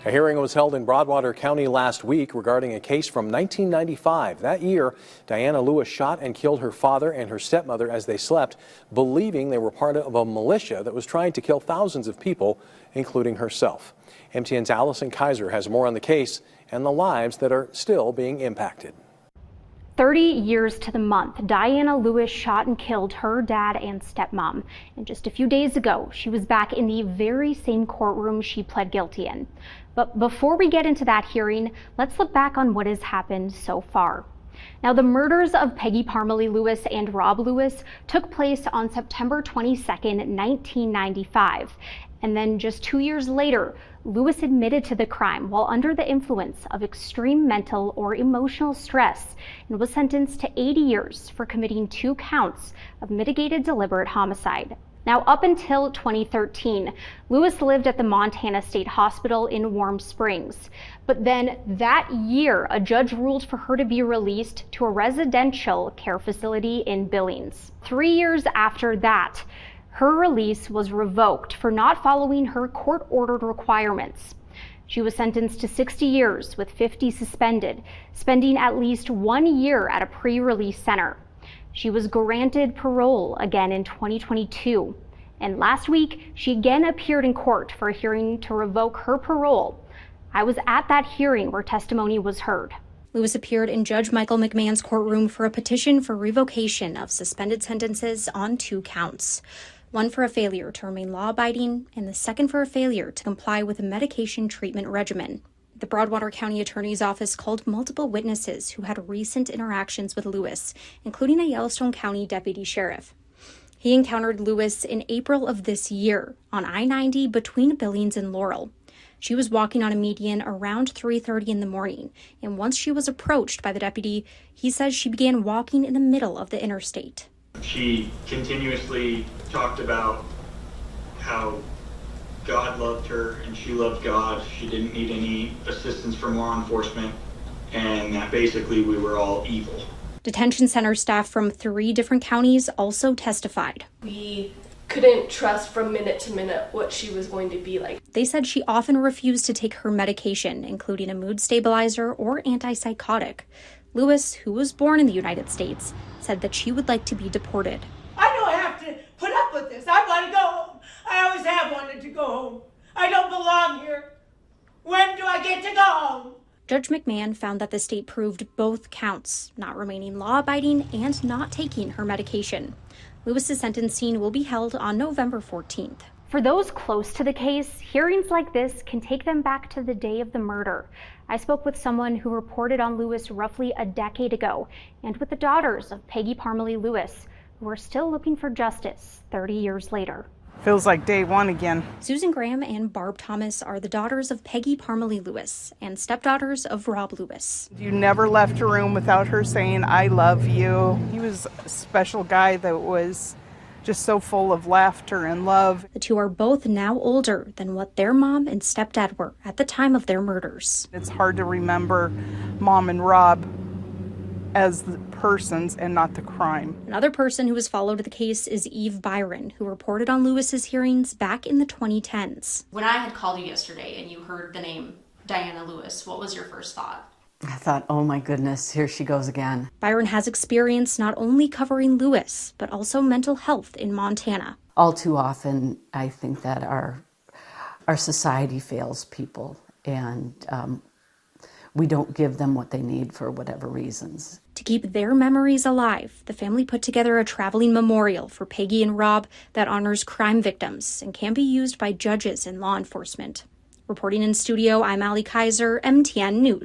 A hearing was held in Broadwater County last week regarding a case from 1995. That year, Diana Lewis shot and killed her father and her stepmother as they slept, believing they were part of a militia that was trying to kill thousands of people, including herself. MTN's Allison Kaiser has more on the case and the lives that are still being impacted. 30 years to the month, Diana Lewis shot and killed her dad and stepmom. And just a few days ago, she was back in the very same courtroom she pled guilty in. But before we get into that hearing, let's look back on what has happened so far. Now, the murders of Peggy Parmalee Lewis and Rob Lewis took place on September 22nd, 1995. And then just 2 years later, Lewis admitted to the crime while under the influence of extreme mental or emotional stress and was sentenced to 80 years for committing 2 counts of mitigated deliberate homicide. Now, up until 2013, Lewis lived at the Montana State Hospital in Warm Springs. But then that year, a judge ruled for her to be released to a residential care facility in Billings. 3 years after that, her release was revoked for not following her court-ordered requirements. She was sentenced to 60 years with 50 suspended, spending at least 1 year at a pre-release center. She was granted parole again in 2022. And last week, she again appeared in court for a hearing to revoke her parole. I was at that hearing where testimony was heard. Lewis appeared in Judge Michael McMahon's courtroom for a petition for revocation of suspended sentences on 2 counts. One for a failure to remain law-abiding, and the second for a failure to comply with a medication treatment regimen. The Broadwater County Attorney's Office called multiple witnesses who had recent interactions with Lewis, including a Yellowstone County deputy sheriff. He encountered Lewis in April of this year on I-90 between Billings and Laurel. She was walking on a median around 3:30 in the morning, and once she was approached by the deputy, he says she began walking in the middle of the interstate. She continuously talked about how God loved her and she loved God. She didn't need any assistance from law enforcement, and that basically we were all evil. Detention center staff from 3 different counties also testified. We couldn't trust from minute to minute what she was going to be like. They said she often refused to take her medication, including a mood stabilizer or antipsychotic. Lewis, who was born in the United States, said that she would like to be deported. I don't have to put up with this. I want to go home. I always have wanted to go home. I don't belong here. When do I get to go home? Judge McMahon found that the state proved both counts, not remaining law-abiding and not taking her medication. Lewis's sentencing will be held on November 14th. For those close to the case, hearings like this can take them back to the day of the murder. I spoke with someone who reported on Lewis roughly a decade ago, and with the daughters of Peggy Parmalee Lewis, who are still looking for justice 30 years later. Feels like day one again. Susan Graham and Barb Thomas are the daughters of Peggy Parmalee Lewis and stepdaughters of Rob Lewis. You never left a room without her saying, "I love you." He was a special guy that was just so full of laughter and love. The two are both now older than what their mom and stepdad were at the time of their murders. It's hard to remember Mom and Rob as the persons and not the crime. Another person who has followed the case is Eve Byron, who reported on Lewis's hearings back in the 2010s. When I had called you yesterday and you heard the name Diana Lewis, what was your first thought? I thought, oh my goodness, here she goes again. Byron has experience not only covering Lewis, but also mental health in Montana. All too often, I think that our society fails people, and we don't give them what they need for whatever reasons. To keep their memories alive, the family put together a traveling memorial for Peggy and Rob that honors crime victims and can be used by judges and law enforcement. Reporting in studio, I'm Allie Kaiser, MTN News.